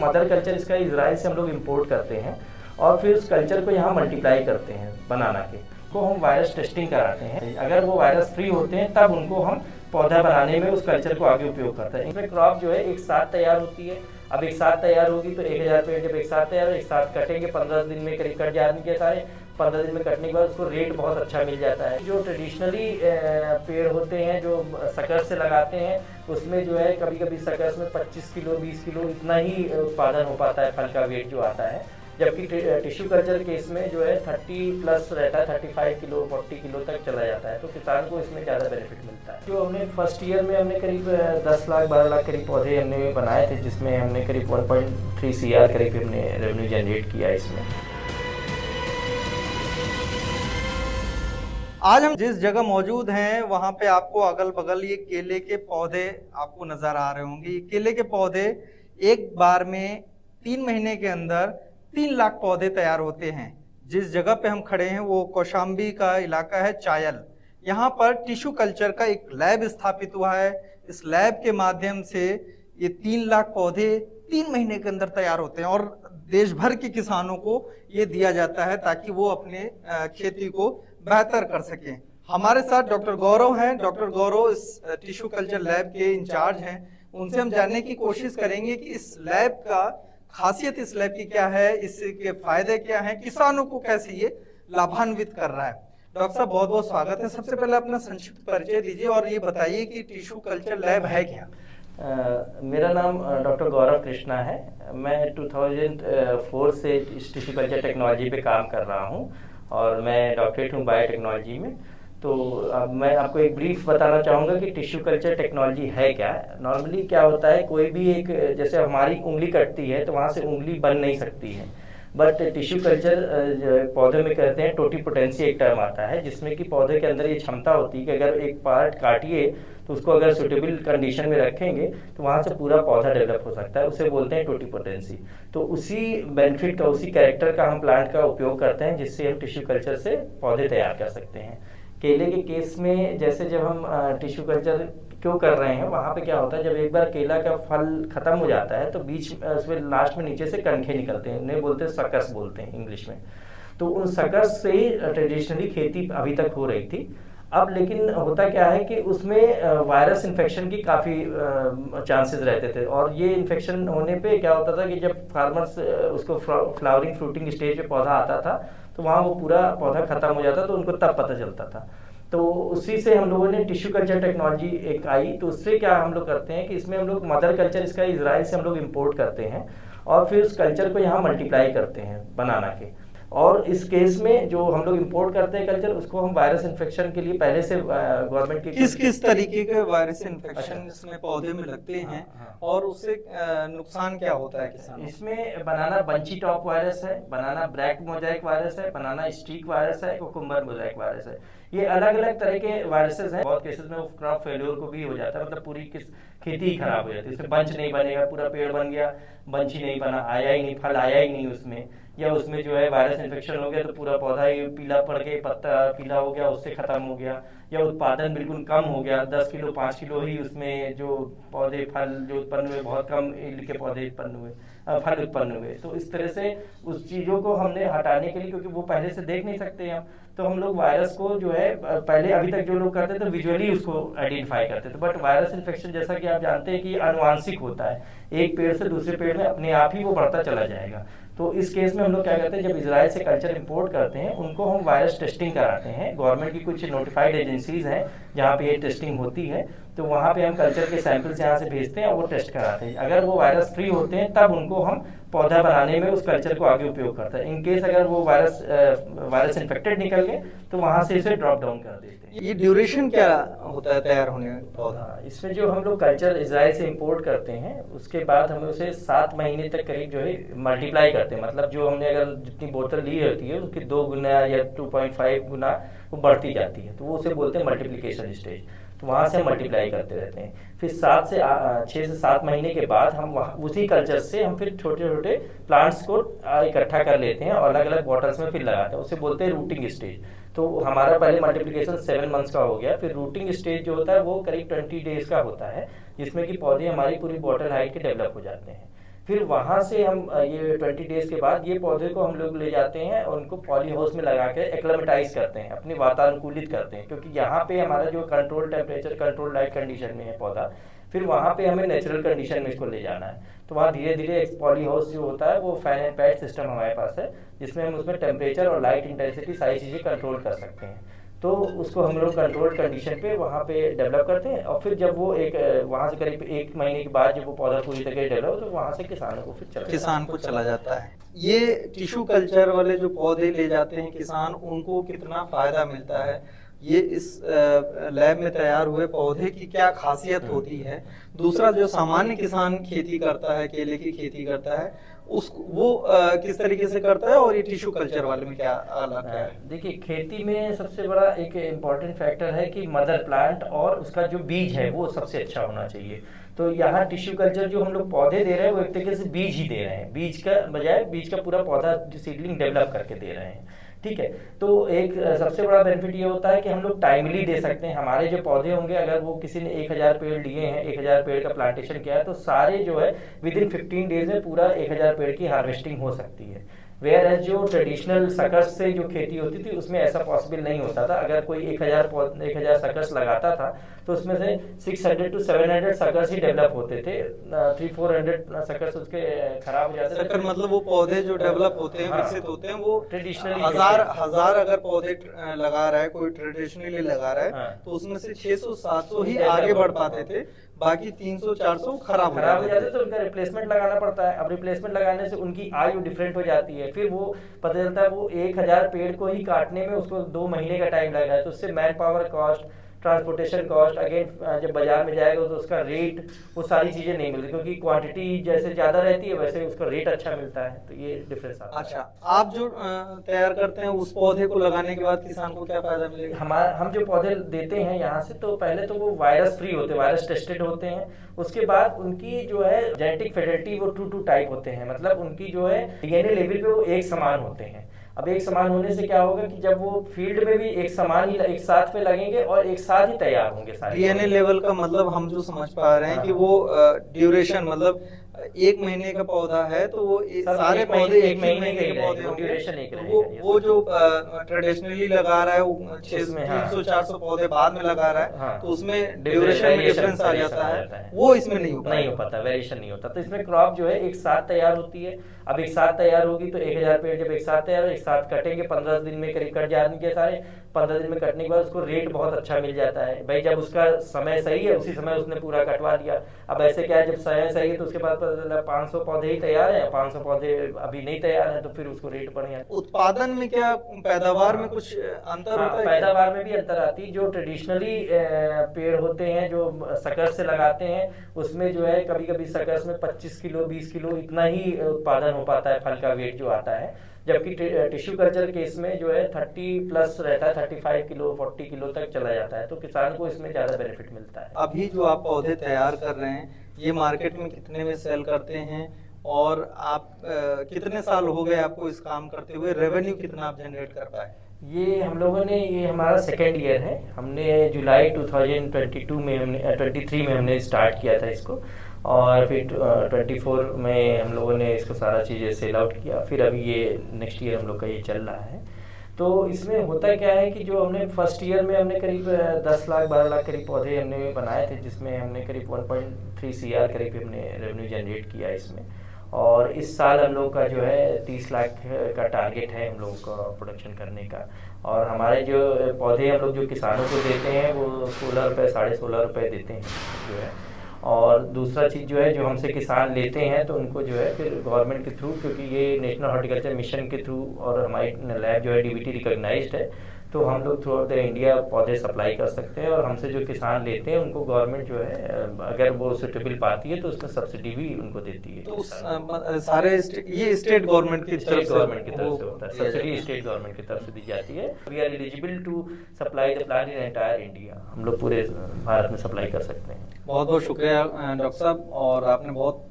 Mother culture इसका Israel से हम लोग इम्पोर्ट करते हैं और फिर उस कल्चर को यहाँ मल्टीप्लाई करते हैं बनाना के को हम वायरस टेस्टिंग कराते हैं। अगर वो वायरस फ्री होते हैं तब उनको हम पौधा बनाने में उस कल्चर को आगे उपयोग करते हैं। इसमें क्रॉप जो है एक साथ तैयार होती है। अब एक साथ तैयार होगी तो 1000 पेड़ जब एक साथ तैयार हो, एक साथ कटेंगे, 15 दिन में करीब कट जाएंगे सारे। 15 दिन में कटने के बाद उसको रेट बहुत अच्छा मिल जाता है। जो ट्रेडिशनली पेड़ होते हैं जो सकर्स से लगाते हैं उसमें जो है कभी कभी सकर्स में 25 किलो 20 किलो इतना ही उत्पादन हो पाता है, फल का वेट जो आता है। जबकि टिश्यू कल्चर केस में जो है 30 प्लस रहता है, 35 किलो 40 किलो तक चला जाता है, तो किसान को इसमें ज़्यादा बेनिफिट मिलता है। जो हमने फर्स्ट ईयर में हमने करीब 10 लाख 12 लाख करीब पौधे हमने बनाए थे, जिसमें हमने करीब 1.3 CR करीब हमने रेवेन्यू जनरेट किया इसमें। आज हम जिस जगह मौजूद हैं वहां पे आपको अगल बगल ये केले के पौधे आपको नजर आ रहे होंगे। ये केले के पौधे एक बार में 3 महीने के अंदर 3 लाख पौधे तैयार होते हैं। जिस जगह पे हम खड़े हैं वो कौशाम्बी का इलाका है, चायल। यहाँ पर टिश्यू कल्चर का एक लैब स्थापित हुआ है। इस लैब के माध्यम से ये 3 लाख पौधे 3 महीने के अंदर तैयार होते हैं और देश भर के किसानों को ये दिया जाता है ताकि वो अपने खेती को बेहतर कर सकें। हमारे साथ डॉक्टर गौरव हैं। डॉक्टर गौरव इस टिश्यू कल्चर लैब के इंचार्ज हैं। उनसे हम जानने की कोशिश करेंगे कि इस लैब का खासियत इस लैब की क्या है, इसके फायदे क्या हैं, किसानों को कैसे ये लाभान्वित कर रहा है। डॉक्टर साहब बहुत बहुत स्वागत है। सबसे पहले अपना संक्षिप्त परिचय दीजिए और ये बताइए कि टिश्यू कल्चर लैब है क्या। मेरा नाम डॉक्टर गौरव कृष्णा है। मैं 2004 से इस टिश्यू कल्चर टेक्नोलॉजी पे काम कर रहा हूँ और मैं डॉक्टरेट हूँ बायोटेक्नोलॉजी में। तो अब मैं आपको एक ब्रीफ बताना चाहूँगा कि टिश्यू कल्चर टेक्नोलॉजी है क्या। नॉर्मली क्या होता है, कोई भी एक जैसे हमारी उंगली कटती है तो वहाँ से उंगली बन नहीं सकती है, बट टिश्यू कल्चर पौधे में कहते हैं टोटीपोटेंसी एक टर्म आता है, जिसमें कि पौधे के अंदर ये क्षमता होती है कि अगर एक पार्ट काटिए तो उसको अगर सुटेबल कंडीशन में रखेंगे तो वहाँ से पूरा पौधा डेवलप हो सकता है, उसे बोलते हैं टोटीपोटेंसी। तो उसी बेनिफिट का, उसी कैरेक्टर का हम प्लांट का उपयोग करते हैं जिससे हम टिश्यू कल्चर से पौधे तैयार कर सकते हैं। केले के केस में जैसे जब हम टिश्यू कल्चर क्यों कर रहे हैं, वहाँ पे क्या होता है, जब एक बार केला का फल खत्म हो जाता है तो बीच उसमें लास्ट में नीचे से कणखे निकलते हैं, उन्हें बोलते हैं सकस बोलते हैं इंग्लिश में। तो उन सकस से ही ट्रेडिशनली खेती अभी तक हो रही थी। अब लेकिन होता क्या है कि उसमें वायरस इन्फेक्शन की काफ़ी चांसेस रहते थे और ये इन्फेक्शन होने पे क्या होता था कि जब फार्मर्स उसको फ्लावरिंग फ्रूटिंग स्टेज पे पौधा आता था तो वहाँ वो पूरा पौधा खत्म हो जाता, तो उनको तब पता चलता था। तो उसी से हम लोगों ने टिश्यू कल्चर टेक्नोलॉजी एक आई। तो उससे क्या हम लोग करते हैं कि इसमें हम लोग मदर कल्चर इसका इजराइल से हम लोग इम्पोर्ट करते हैं और फिर उस कल्चर को यहाँ मल्टीप्लाई करते हैं बनाना के। और इस केस में जो हम लोग इंपोर्ट करते हैं कल्चर, उसको हम वायरस इन्फेक्शन के लिए पहले से गवर्नमेंट के किस तरीके के वायरस इन्फेक्शन इसमें पौधे में लगते हैं और उससे नुकसान क्या होता है किसानों? इसमें बनाना बंची टॉप वायरस है, बनाना ब्लैक मोजाइक वायरस है, बनाना स्टिक वायरस है, कुकुम्बर मोजाइक वायरस है। ये अलग अलग तरह के वायरसेस हैं। बहुत केसेस में क्रॉप फेल्योर को भी हो जाता है, मतलब पूरी खेती ही खराब हो जाती है, उसमें बंच नहीं बनेगा, पूरा पेड़ बन गया, बंच ही नहीं बना, आया ही नहीं, फल आया ही नहीं उसमें, या उसमें जो है वायरस इन्फेक्शन हो गया तो पूरा पौधा ही पीला पड़ के पत्ता पीला हो गया, उससे खत्म हो गया, या उत्पादन बिल्कुल कम हो गया, 10 किलो 5 किलो ही उसमें जो पौधे फल जो उत्पन्न हुए, बहुत कम ईल्ड के पौधे उत्पन्न हुए, फल उत्पन्न हुए। तो इस तरह से उस चीज़ों को हमने हटाने के लिए, क्योंकि वो पहले से देख नहीं सकते हम, तो हम लोग वायरस को जो है पहले अभी तक जो लोग करते थे विजुअली उसको आइडेंटिफाई करते थे, बट वायरस इन्फेक्शन जैसा कि आप जानते हैं कि अनुवांशिक होता है, एक पेड़ से दूसरे पेड़ में अपने आप ही वो बढ़ता चला जाएगा। तो इस केस में हम लोग क्या करते हैं, जब इजराइल से कल्चर इंपोर्ट करते हैं उनको हम वायरस टेस्टिंग कराते हैं। गवर्नमेंट की कुछ नोटिफाइड एजेंसीज हैं जहाँ पे ये टेस्टिंग होती है, तो वहाँ पे हम कल्चर के सैंपल्स यहाँ से भेजते हैं और वो टेस्ट कराते हैं। अगर वो वायरस फ्री होते हैं तब उनको हम पौधा बनाने में उस कल्चर को आगे उपयोग करते हैं। इन केस अगर वो वायरस इन्फेक्टेड निकल गए तो वहाँ से इसे ड्रॉप डाउन कर देते हैं। ये ड्यूरेशन क्या होता है तैयार होने में पौधा? इसमें जो हम लोग कल्चर इजराइल से इंपोर्ट करते हैं उसके बाद हम उसे 7 महीने तक करीब जो है मल्टीप्लाई करते हैं, मतलब जो हमने अगर जितनी बोतल ली होती है उसकी 2 गुना या 2.5 गुना वो बढ़ती जाती है, तो वो उसे बोलते हैं मल्टीप्लिकेशन स्टेज। तो वहाँ से हम मल्टीप्लाई करते रहते हैं। फिर 6 से 7 महीने के बाद हम उसी कल्चर से हम फिर छोटे छोटे प्लांट्स को इकट्ठा कर लेते हैं और अलग अलग बॉटल्स में फिर लगाते हैं, उसे बोलते हैं रूटिंग स्टेज। तो हमारा पहले मल्टीप्लिकेशन 7 मंथ्स का हो गया, फिर रूटिंग स्टेज जो होता है वो करीब 20 डेज का होता है, जिसमें कि पौधे हमारी पूरी बॉटल हाइट के डेवलप हो जाते हैं। फिर वहाँ से हम ये 20 डेज के बाद ये पौधे को हम लोग ले जाते हैं और उनको पॉली हाउस में लगा के एक्लेमेटाइज करते हैं, अपनी वातानुकूलित करते हैं, क्योंकि यहाँ पे हमारा जो control temperature control light condition में है पौधा, फिर वहाँ पे हमें नेचुरल कंडीशन में इसको ले जाना है। तो वहाँ धीरे धीरे एक पॉली हाउस जो होता है वो फैन एंड पैड सिस्टम हमारे पास है, जिसमें हम उसमें टेम्परेचर और लाइट इंटेंसिटी सारी चीज़ें कंट्रोल कर सकते हैं। तो उसको हम लोग कंट्रोल कंडीशन पे वहाँ पे डेवलप करते हैं, और फिर जब वो एक वहाँ से करीब 1 महीने के बाद जब वो पौधा पूरी तरह डेवलप, तो वहाँ से किसानों को फिर किसान को चला जाता है। ये टिश्यू कल्चर वाले जो पौधे ले जाते हैं किसान, उनको कितना फायदा मिलता है, ये इस लैब में तैयार हुए पौधे की क्या खासियत होती है, दूसरा जो सामान्य किसान खेती करता है, केले की खेती करता है, उस वो किस तरीके से करता है, और ये टिश्यू कल्चर वाले में क्या अलग है? देखिए, खेती में सबसे बड़ा एक इम्पॉर्टेंट फैक्टर है कि मदर प्लांट और उसका जो बीज है वो सबसे अच्छा होना चाहिए। तो यहाँ टिश्यू कल्चर जो हम लोग पौधे दे रहे हैं वो एक तरीके से बीज ही दे रहे हैं, बीज का बजाय बीज का पूरा पौधा सीडलिंग डेवलप करके दे रहे हैं। ठीक है, तो एक सबसे बड़ा बेनिफिट ये होता है कि हम लोग टाइमली दे सकते हैं। हमारे जो पौधे होंगे, अगर वो किसी ने 1000 पेड़ लिए हैं, 1000 पेड़ का प्लांटेशन किया है, तो सारे जो है विदिन 15 डेज में पूरा 1000 पेड़ की हार्वेस्टिंग हो सकती है। वेयर एज जो ट्रेडिशनल सकर्स से जो खेती होती थी उसमें ऐसा पॉसिबल नहीं होता था। अगर कोई 1000 सकर्स लगाता था तो उसमें से 600 to 700 सकर्स ही डेवलप होते थे, 300-400 सकर्स उसके खराब हो जाते थे। सकर मतलब वो पौधे जो डेवलप होते हैं, विकसित होते हैं, वो ट्रेडिशनली हजार अगर पौधे लगा रहा है कोई, ट्रेडिशनली लगा रहा है, तो उसमें से 600-700 ही आगे बढ़ पाते थे, बाकी 300-400 खराब हो जाते थे। तो उनका रिप्लेसमेंट लगाना पड़ता है। अब रिप्लेसमेंट लगाने से उनकी आयु डिफरेंट हो जाती है, फिर वो पता चलता है वो 1000 पेड़ को ही काटने में उसको 2 महीने का टाइम लग रहा है, तो उससे man power cost, transportation cost, again जब बाजार में जाएगा तो उसका रेट, वो सारी चीजें नहीं मिलती, क्योंकि क्वांटिटी जैसे ज्यादा रहती है वैसे उसका रेट अच्छा मिलता है। तो ये डिफरेंस आता है। अच्छा, आप जो तैयार करते हैं उस पौधे को लगाने के बाद किसान को क्या फायदा मिलेगा? हम जो पौधे देते हैं यहाँ से, तो पहले तो वो वायरस फ्री होते हैं, वायरस टेस्टेड होते हैं। उसके बाद उनकी जो है जेनेटिक फिडेलिटी वो 2 टाइप होते हैं, मतलब उनकी जो है डीएनए लेवल पे वो एक समान होते हैं। अब एक समान होने से क्या होगा कि जब वो फील्ड में भी एक समान ही एक साथ में लगेंगे और एक साथ ही तैयार होंगे सारे। डीएनए लेवल का मतलब हम जो समझ पा रहे हैं कि वो ड्यूरेशन, मतलब 1 महीने का पौधा है तो वो सारे पौधे 1 महीने के पौधे होंगे, ड्यूरेशन एक रहेगा। वो जो ट्रेडिशनली लगा रहा है 300-400 पौधे बाद में लगा रहा है, तो उसमें ड्यूरेशन में डिफरेंस आ जाता है, वो इसमें नहीं हो पाता, वेरिएशन नहीं होता। तो इसमें क्रॉप जो है एक साथ तैयार होती है। अब एक साथ तैयार होगी तो 1000 पेड़ जब एक साथ तैयार हो, एक साथ कटेंगे, 15 दिन में करीब कट जाएंगे सारे। 15 दिन में कटने के बाद उसको रेट बहुत अच्छा मिल जाता है भाई, जब उसका समय सही है उसी समय उसने पूरा कटवा दिया। अब ऐसे क्या है, जब समय सही है तो उसके बाद 500 पौधे ही तैयार है, 500 पौधे अभी नहीं तैयार है, तो फिर उसको रेट बढ़िया। उत्पादन में क्या, पैदावार में कुछ अंतर होता है? पैदावार में भी अंतर आती है। जो ट्रेडिशनली पेड़ होते हैं जो सकर्स से लगाते हैं, उसमें जो है कभी कभी सकर्स में 25 किलो 20 किलो इतना ही उत्पादन हो पाता है, फल का वेट जो आता है। जबकि टिश्यू कल्चर केस में जो है 30 प्लस रहता है, 35 किलो 40 किलो तक चला जाता है, तो किसान को इसमें ज्यादा बेनिफिट मिलता है। अभी जो आप पौधे तैयार कर रहे हैं, ये मार्केट में कितने में सेल करते हैं, और आप कितने साल हो गए आपको इस काम करते हुए, रेवेन्यू कितना आप जनरेट कर पाए? ये हम लोगों ने, ये हमारा 2nd ईयर है। हमने जुलाई 2022 में हमने 23 में हमने स्टार्ट किया था इसको, और फिर 24 में हम लोगों ने इसको सारा चीज़ें सेल आउट किया। फिर अभी ये नेक्स्ट ईयर हम लोग का ये चल रहा है। तो इसमें होता क्या है कि जो हमने फर्स्ट ईयर में हमने करीब 10 लाख 12 लाख करीब पौधे हमने बनाए थे, जिसमें हमने करीब 1.3 CR करीब हमने रेवेन्यू जनरेट किया इसमें। और इस साल हम लोग का जो है 30 लाख का टारगेट है हम लोगों का प्रोडक्शन करने का। और हमारे जो पौधे हम लोग जो किसानों को देते हैं वो 16 रुपये 16.5 रुपये देते हैं जो है। और दूसरा चीज़ जो है, जो हमसे किसान लेते हैं तो उनको जो है फिर गवर्नमेंट के थ्रू, क्योंकि ये नेशनल हॉर्टिकल्चर मिशन के थ्रू और हमारी लैब जो है DBT रिकॉग्नाइज्ड है, तो हम लोग थ्रू आउट द इंडिया पौधे सप्लाई कर सकते हैं। और हमसे जो किसान लेते हैं उनको गवर्नमेंट जो है अगर वो सुटेबल पाती है तो उसमें सब्सिडी भी उनको देती है। तो सारे ये स्टेट गवर्नमेंट की तरफ से होता है, सब्सिडी स्टेट गवर्नमेंट की तरफ से दी जाती है। We are eligible to supply the plant in entire India, हम लोग पूरे भारत में सप्लाई कर सकते हैं। बहुत बहुत शुक्रिया डॉक्टर साहब, और आपने बहुत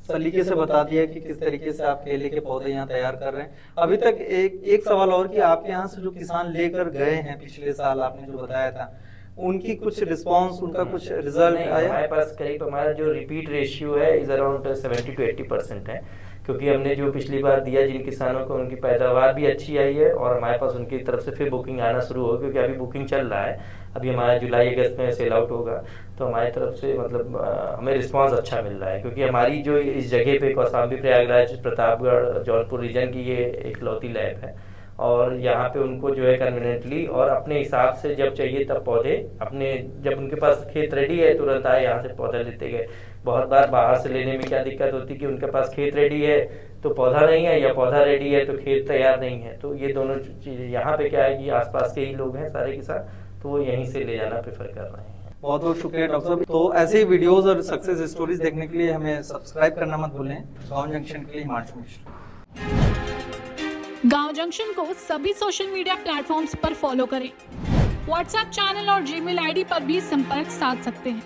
सलीके से बता दिया कि किस तरीके से आप केले के पौधे यहाँ तैयार कर रहे हैं। अभी तक एक सवाल और कि आपके यहाँ से जो किसान लेकर गए हैं पिछले साल, आपने जो बताया था, उनकी कुछ रिस्पांस, उनका कुछ रिजल्ट नहीं, आया? हमारे पास करीब हमारा जो रिपीट रेशियो है इज अराउंड 70 to 80% है, क्योंकि हमने जो पिछली बार दिया जिन किसानों को उनकी पैदावार भी अच्छी आई है और हमारे पास उनकी तरफ से फिर बुकिंग आना शुरू हो, क्योंकि अभी बुकिंग चल रहा है, अभी हमारा जुलाई अगस्त में सेल आउट होगा। तो हमारी तरफ से मतलब हमें रिस्पांस अच्छा मिल रहा है, क्योंकि हमारी जो इस जगह पे कौशाम्बी, प्रयागराज, प्रतापगढ़, जौनपुर रीजन की ये इकलौती लैब है और यहाँ पे उनको जो है कन्वीनियंटली और अपने हिसाब से जब चाहिए तब पौधे अपने, जब उनके पास खेत रेडी है तुरंत आए यहाँ से पौधा लेते गए। बहुत बार बाहर से लेने में क्या दिक्कत होती है कि उनके पास खेत रेडी है तो पौधा नहीं है, या पौधा रेडी है तो खेत तैयार नहीं है। तो ये दोनों चीज़ें यहाँ पे क्या है कि आसपास के ही लोग हैं सारे किसान, तो वो यहीं से ले जाना प्रेफर कर रहे हैं। बहुत बहुत शुक्रिया डॉक्टर साहब। तो ऐसे ही वीडियोस और सक्सेस स्टोरीज देखने के लिए हमें सब्सक्राइब करना मत भूलें। गांव जंक्शन के लिए हिमांशु मिश्रा। गांव जंक्शन को सभी सोशल मीडिया प्लेटफॉर्म्स पर फॉलो करें। व्हाट्सएप चैनल और जीमेल आईडी पर भी संपर्क साध सकते हैं।